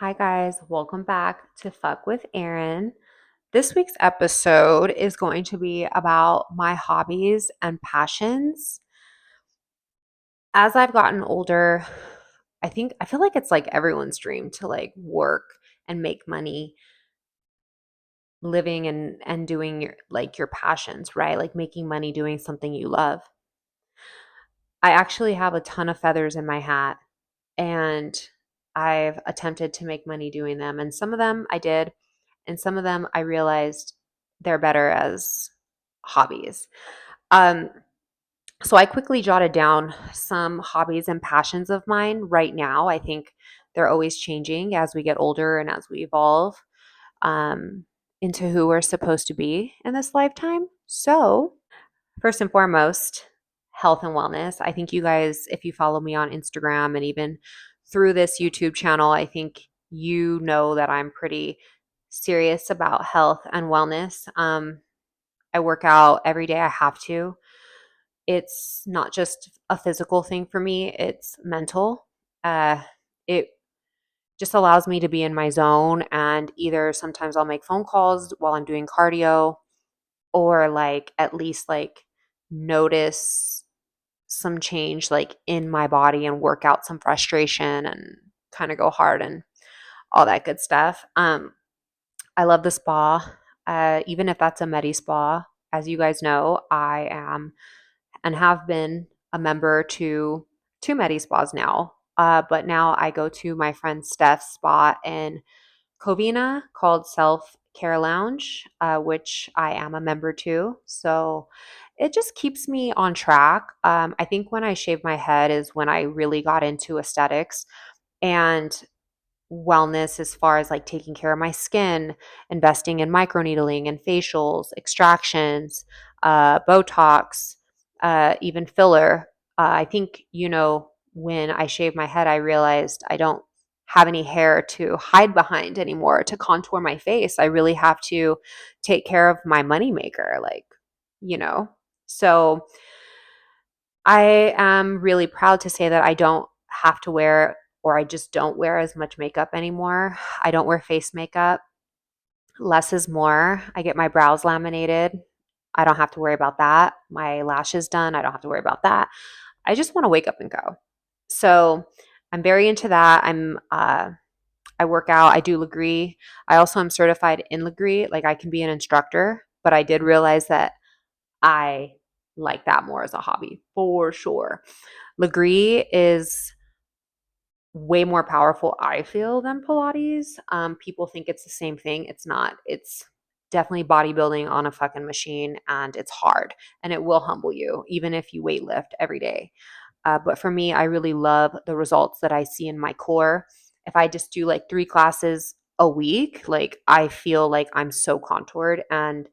Hi, guys. Welcome back to Fuck with Erin. This week's episode is going to be about my hobbies and passions. As I've gotten older, I feel like it's like everyone's dream to like work and make money living and doing your passions, right? Like making money doing something you love. I actually have a ton of feathers in my hat and I've attempted to make money doing them, and some of them I did, and some of them I realized they're better as hobbies. Um, so I quickly jotted down some hobbies and passions of mine right now. I think they're always changing as we get older and as we evolve um, into who we're supposed to be in this lifetime. So, first and foremost, health and wellness. I think you guys, if you follow me on Instagram and even through this YouTube channel, I think you know that I'm pretty serious about health and wellness. I work out every day I have to. It's not just a physical thing for me, it's mental. It just allows me to be in my zone, and either sometimes I'll make phone calls while I'm doing cardio or like at least like notice some change like in my body and work out some frustration and kind of go hard and all that good stuff. I love the spa. Even if that's a Medi spa, as you guys know, I am and have been a member to two Medi spas now. But now I go to my friend Steph's spa in Covina called Self Care Lounge, which I am a member to. So it just keeps me on track. I think when I shaved my head is when I really got into aesthetics and wellness as far as like taking care of my skin, investing in microneedling and facials, extractions, Botox, even filler. I think, when I shaved my head, I realized I don't have any hair to hide behind anymore to contour my face. I really have to take care of my moneymaker, you know. So I am really proud to say that I don't have to wear, or I just don't wear as much makeup anymore. I don't wear face makeup. Less is more. I get my brows laminated. I don't have to worry about that. My lashes done. I don't have to worry about that. I just want to wake up and go. So I'm very into that. I work out. I do Legree. I also am certified in Legree. Like I can be an instructor, but I did realize that I like that more as a hobby for sure. Legree is way more powerful, I feel, than Pilates. People think it's the same thing. It's not. It's definitely bodybuilding on a fucking machine, and it's hard and it will humble you, even if you weight lift every day. But for me, I really love the results that I see in my core. If I just do like 3 classes a week, like I feel like I'm so contoured and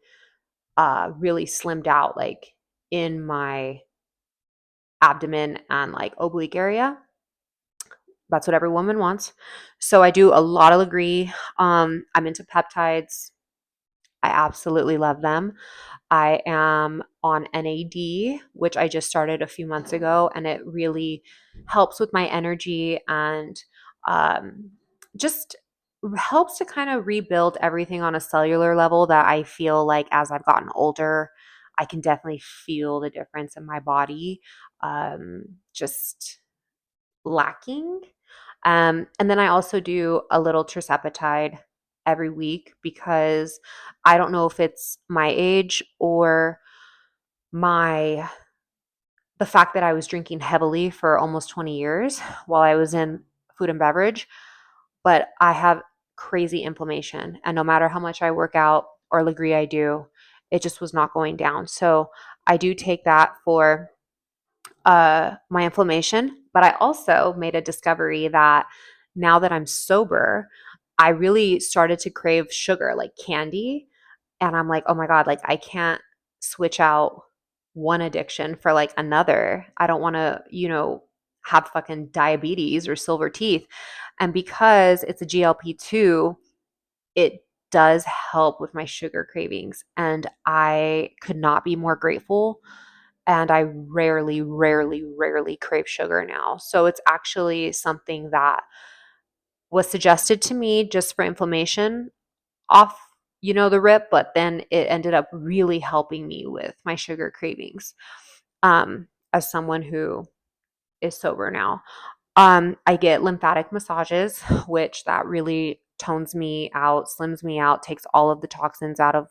really slimmed out, like in my abdomen and like oblique area. That's what every woman wants. So I do a lot of Legree. I'm into peptides. I absolutely love them. I am on NAD, which I just started a few months ago, and it really helps with my energy and um, just helps to kind of rebuild everything on a cellular level that I feel like as I've gotten older, I can definitely feel the difference in my body. Just lacking. And then I also do a little tersepatide every week because I don't know if it's my age or my the fact that I was drinking heavily for almost 20 years while I was in food and beverage, but I have crazy inflammation, and no matter how much I work out or Legree I do, it just was not going down. So I do take that for my inflammation. But I also made a discovery that now that I'm sober, I really started to crave sugar, like candy. And I'm like, oh my God, like I can't switch out one addiction for like another. I don't want to, have fucking diabetes or silver teeth. And because it's a GLP-2, it does help with my sugar cravings. And I could not be more grateful, and I rarely, rarely, rarely crave sugar now. So it's actually something that was suggested to me just for inflammation off, the rip, but then it ended up really helping me with my sugar cravings. As someone who is sober now, I get lymphatic massages, which that really tones me out, slims me out, takes all of the toxins out of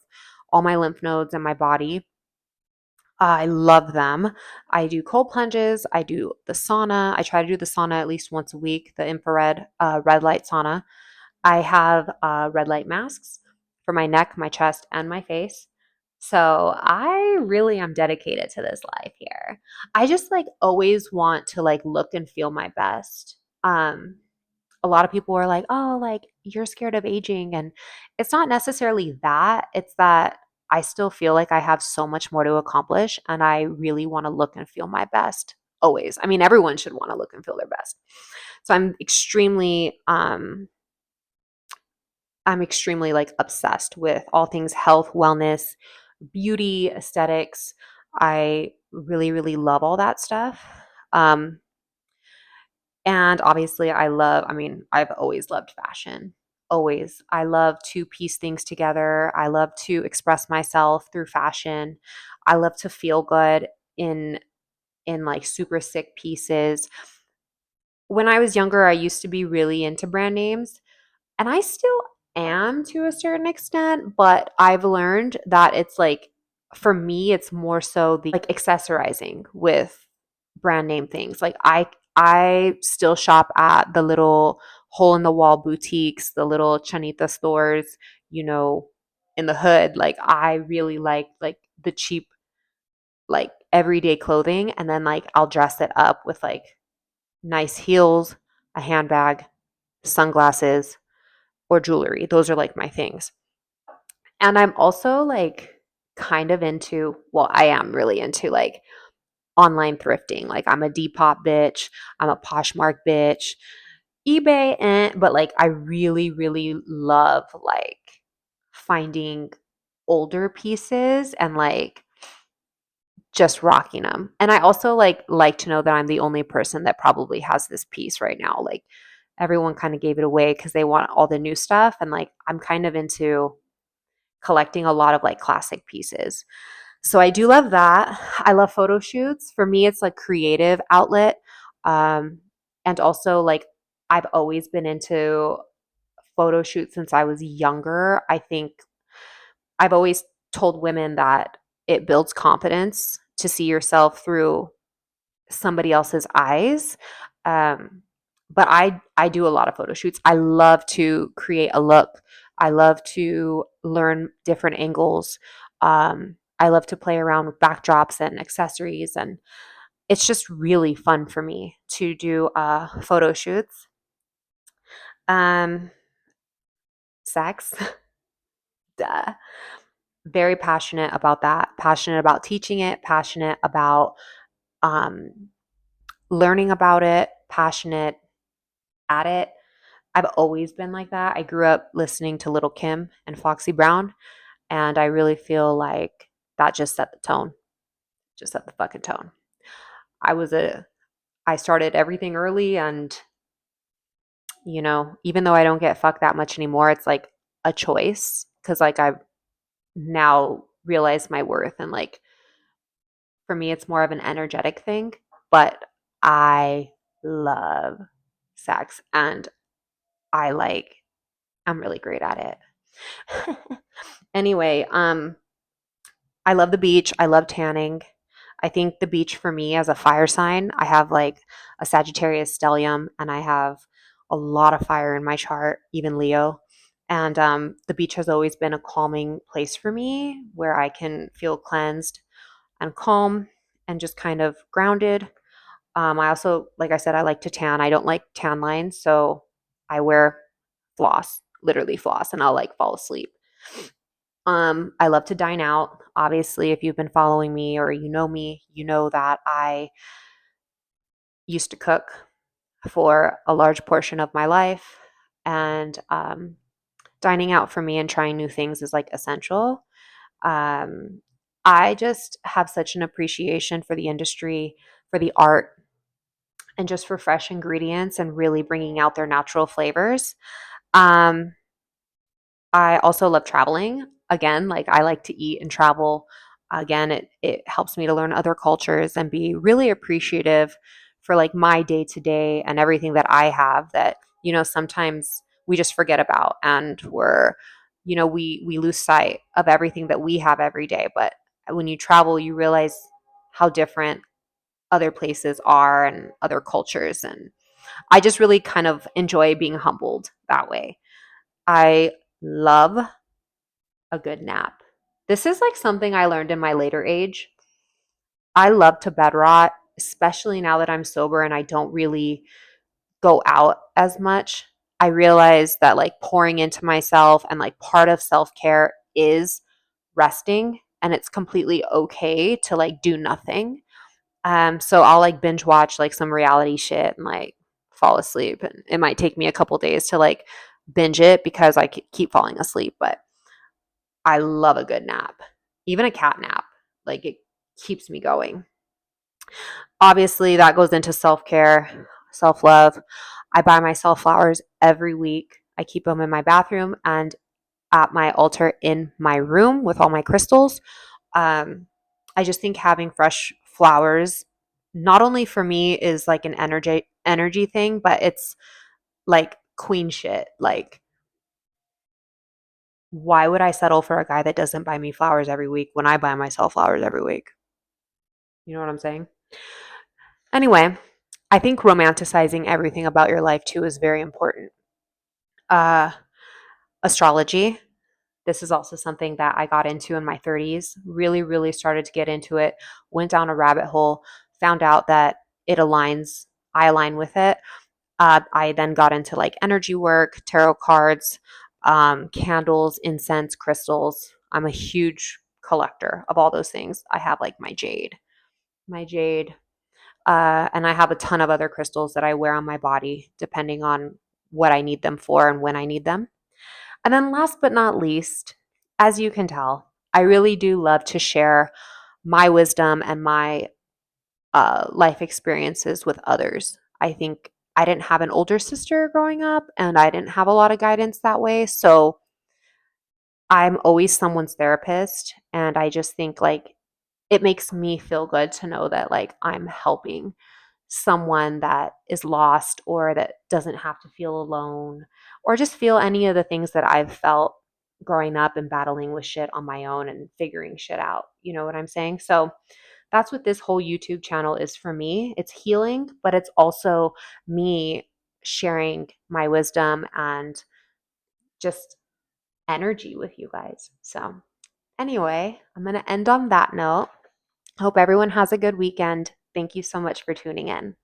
all my lymph nodes in my body. I love them. I do cold plunges. I do the sauna. I try to do the sauna at least once a week, the infrared red light sauna. I have red light masks for my neck, my chest, and my face. So I really am dedicated to this life here. I just like always want to like look and feel my best. A lot of people are like, "Oh, like you're scared of aging." And it's not necessarily that. It's that I still feel like I have so much more to accomplish and I really want to look and feel my best always. I mean, everyone should want to look and feel their best. So I'm extremely like obsessed with all things health, wellness, beauty, aesthetics. I really, really love all that stuff. Um, and obviously, I've always loved fashion. Always. I love to piece things together. I love to express myself through fashion. I love to feel good in like super sick pieces. When I was younger, I used to be really into brand names. And I still am to a certain extent, but I've learned that it's like, for me, it's more so the like accessorizing with brand name things. Like I still shop at the little hole in the wall boutiques, the little chanita stores, you know, in the hood. Like I really like the cheap like everyday clothing, and then like I'll dress it up with like nice heels, a handbag, sunglasses, or jewelry. Those are like my things. And I'm also like kind of into, well, I am really into like online thrifting. Like I'm a Depop bitch, I'm a Poshmark bitch, eBay, but like I really, really love like finding older pieces and like just rocking them. And I also like to know that I'm the only person that probably has this piece right now. Like everyone kind of gave it away because they want all the new stuff. And like I'm kind of into collecting a lot of like classic pieces. So I do love that. I love photo shoots. For me, it's like creative outlet. Um, and also like I've always been into photo shoots since I was younger. I think I've always told women that it builds confidence to see yourself through somebody else's eyes. Um, but I do a lot of photo shoots. I love to create a look. I love to learn different angles. I love to play around with backdrops and accessories, and it's just really fun for me to do photo shoots. Um, Sex, duh. Very passionate about that. Passionate about teaching it. Passionate about um, learning about it. Passionate at it. I've always been like that. I grew up listening to Little Kim and Foxy Brown, and I really feel like that just set the tone. Just set the fucking tone. I was a I started everything early, and even though I don't get fucked that much anymore, it's like a choice cuz like I've now realized my worth, and like for me it's more of an energetic thing, but I love sex, and I like I'm really great at it. Anyway, I love the beach. I love tanning. I think the beach for me as a fire sign, I have like a Sagittarius stellium and I have a lot of fire in my chart, even Leo. And the beach has always been a calming place for me where I can feel cleansed and calm and just kind of grounded. I also, like I said, I like to tan. I don't like tan lines, so I wear floss, literally floss, and I'll like fall asleep. I love to dine out. Obviously, if you've been following me or you know me, you know that I used to cook for a large portion of my life. And dining out for me and trying new things is like essential. Um, I just have such an appreciation for the industry, for the art, and just for fresh ingredients and really bringing out their natural flavors. Um, I also love traveling. Again, like I like to eat and travel. Again, it helps me to learn other cultures and be really appreciative for like my day to day and everything that I have that, sometimes we just forget about, and we lose sight of everything that we have every day. But when you travel, you realize how different other places are and other cultures, and I just really kind of enjoy being humbled that way. I love a good nap. This is like something I learned in my later age. I love to bed rot, especially now that I'm sober and I don't really go out as much. I realize that like pouring into myself and like part of self care is resting, and it's completely okay to like do nothing. So I'll like binge watch like some reality shit and like fall asleep, and it might take me a couple days to like binge it because I keep falling asleep, but I love a good nap, even a cat nap. Like it keeps me going. Obviously, that goes into self care, self love. I buy myself flowers every week. I keep them in my bathroom and at my altar in my room with all my crystals. Um, I just think having fresh flowers, not only for me, is like an energy thing, but it's like queen shit. Like, why would I settle for a guy that doesn't buy me flowers every week when I buy myself flowers every week? You know what I'm saying? Anyway, I think romanticizing everything about your life too is very important. Uh, Astrology. This is also something that I got into in my 30s. Really, really started to get into it. Went down a rabbit hole. Found out that it aligns. I align with it. I then got into like energy work, tarot cards, candles, incense, crystals. I'm a huge collector of all those things. I have like my jade, and I have a ton of other crystals that I wear on my body depending on what I need them for and when I need them. And then, last but not least, as you can tell, I really do love to share my wisdom and my life experiences with others. I think I didn't have an older sister growing up, and I didn't have a lot of guidance that way. So I'm always someone's therapist. And I just think like it makes me feel good to know that like I'm helping someone that is lost or that doesn't have to feel alone or just feel any of the things that I've felt growing up and battling with shit on my own and figuring shit out. You know what I'm saying? So that's what this whole YouTube channel is for me. It's healing, but it's also me sharing my wisdom and just energy with you guys. So, anyway, I'm going to end on that note. Hope everyone has a good weekend. Thank you so much for tuning in.